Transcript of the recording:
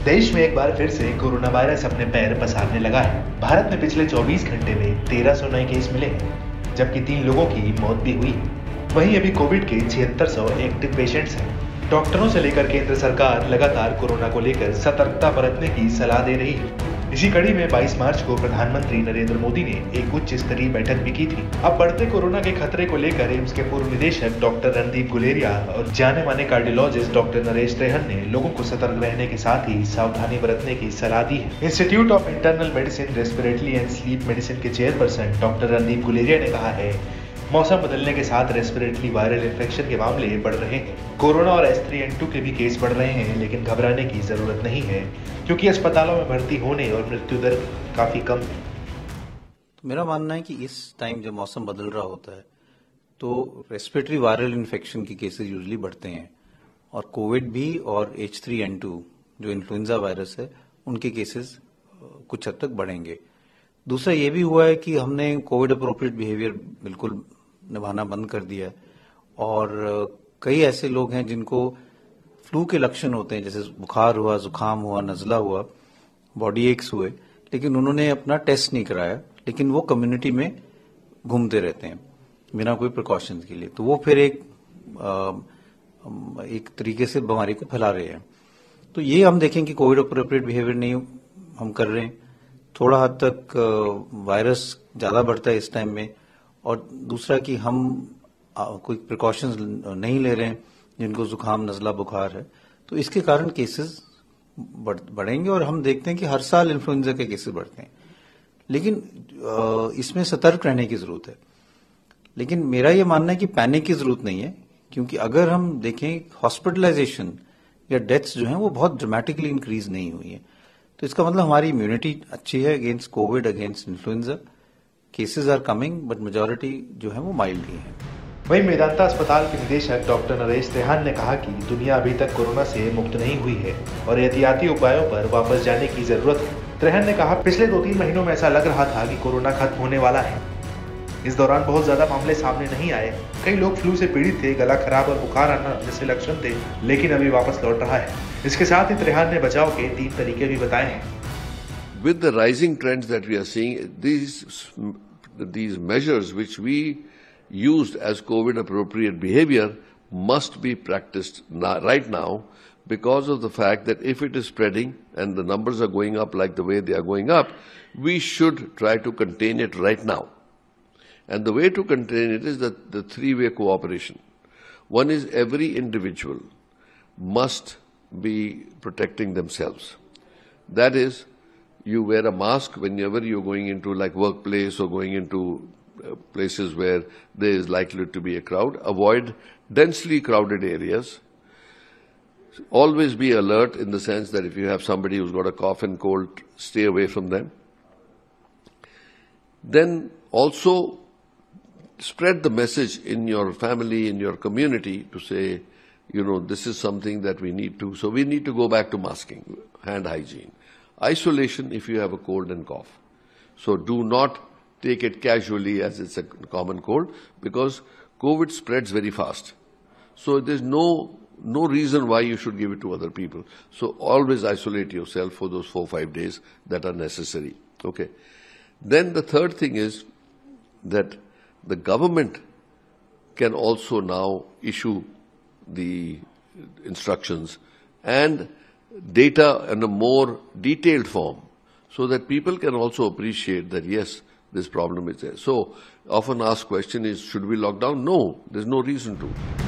देश में एक बार फिर से कोरोना वायरस अपने पैर पसारने लगा है। भारत में पिछले 24 घंटे में 1300 नए केस मिले हैं, जबकि 3 लोगों की मौत भी हुई। वहीं अभी कोविड के 7600 एक्टिव पेशेंट्स हैं। डॉक्टरों से लेकर केंद्र सरकार लगातार कोरोना को लेकर सतर्कता बरतने की सलाह दे रही है। इसी कड़ी में 22 मार्च को प्रधानमंत्री नरेंद्र मोदी ने एक उच्च स्तरीय बैठक भी की थी। अब बढ़ते कोरोना के खतरे को लेकर एम्स के पूर्व निदेशक डॉक्टर रणदीप गुलेरिया और जाने माने कार्डियोलॉजिस्ट डॉक्टर नरेश त्रेहन ने लोगों को सतर्क रहने के साथ ही सावधानी बरतने की सलाह दी है। Institute of internal medicine, respiratory and sleep medicine के चेयरपर्सन डॉक्टर रणदीप गुलेरिया ने कहा है, मौसम बदलने के साथ रेस्पिरेटरी वायरल इन्फेक्शन के मामले बढ़ रहे हैं। कोरोना और H3N2 के भी केस बढ़ रहे हैं, लेकिन घबराने की जरूरत नहीं है, क्योंकि अस्पतालों में भर्ती होने और मृत्यु दर काफी कम है। तो मेरा मानना है कि इस टाइम जब मौसम बदल रहा होता है तो रेस्पिरेटरी वायरल इन्फेक्शन के केसेस यूजुअली बढ़ते हैं, और कोविड भी और H3N2 जो इन्फ्लुएंजा वायरस है उनके केसेस कुछ हद तक बढ़ेंगे। दूसरा ये भी हुआ है कि हमने कोविड अप्रोप्रिएट बिहेवियर बिल्कुल निभाना बंद कर दिया है, और कई ऐसे लोग हैं जिनको फ्लू के लक्षण होते हैं, जैसे बुखार हुआ, जुकाम हुआ, नजला हुआ, बॉडी एक्स हुए, लेकिन उन्होंने अपना टेस्ट नहीं कराया, लेकिन वो कम्युनिटी में घूमते रहते हैं बिना कोई प्रिकॉशंस के लिए, तो वो फिर एक तरीके से बीमारी को फैला रहे हैं। तो ये हम देखें कि कोविड अप्रोप्रिएट बिहेवियर नहीं हम कर रहे हैं, थोड़ा हद तक वायरस ज्यादा बढ़ता है इस टाइम में, और दूसरा कि हम कोई प्रिकॉशंस नहीं ले रहे हैं जिनको जुकाम, नजला, बुखार है, तो इसके कारण केसेस बढ़ेंगे। और हम देखते हैं कि हर साल इन्फ्लुएंजा के केसेस बढ़ते हैं, लेकिन इसमें सतर्क रहने की जरूरत है। लेकिन मेरा ये मानना है कि पैनिक की जरूरत नहीं है, क्योंकि अगर हम देखें हॉस्पिटलाइजेशन या डेथ्स जो हैं वो बहुत ड्रामेटिकली इंक्रीज नहीं हुई है, तो इसका मतलब हमारी इम्यूनिटी अच्छी है against Covid, against influenza. Cases are coming, but majority जो है वो माइल्ड ही है। वहीं मेदांता अस्पताल के निदेशक डॉक्टर नरेश त्रेहन ने कहा कि दुनिया अभी तक कोरोना से मुक्त नहीं हुई है और एहतियाती उपायों पर वापस जाने की जरूरत है। त्रेहन ने कहा, पिछले 2-3 महीनों में ऐसा लग रहा था कि कोरोना खत्म होने वाला है। इस दौरान बहुत ज्यादा मामले सामने नहीं आए। कई लोग फ्लू से पीड़ित थे, गला खराब और बुखार आना जैसे लक्षण थे, लेकिन अभी वापस लौट रहा है। इसके साथ ही त्रेहन ने बचाव के 3 तरीके भी बताए हैं। With the rising trends that we are seeing, these measures which we used as COVID appropriate behavior must be practiced right now, because of the fact that if it is spreading and the numbers are going up like the way they are going up, we should try to contain it right now. And the way to contain it is the three-way cooperation. One is every individual must be protecting themselves. That is, you wear a mask whenever you're going into like workplace or going into places where there is likely to be a crowd. Avoid densely crowded areas. Always be alert in the sense that if you have somebody who's got a cough and cold, stay away from them. Then also spread the message in your family, in your community, to say, this is something that we need to. So we need to go back to masking, hand hygiene. Isolation if you have a cold and cough. So do not take it casually as it's a common cold, because COVID spreads very fast. So there's no reason why you should give it to other people. So always isolate yourself for those 4-5 days that are necessary. Okay. Then the third thing is that the government can also now issue the instructions and data in a more detailed form, so that people can also appreciate that, yes, this problem is there. So often asked question is, should we lock down? No, there's no reason to.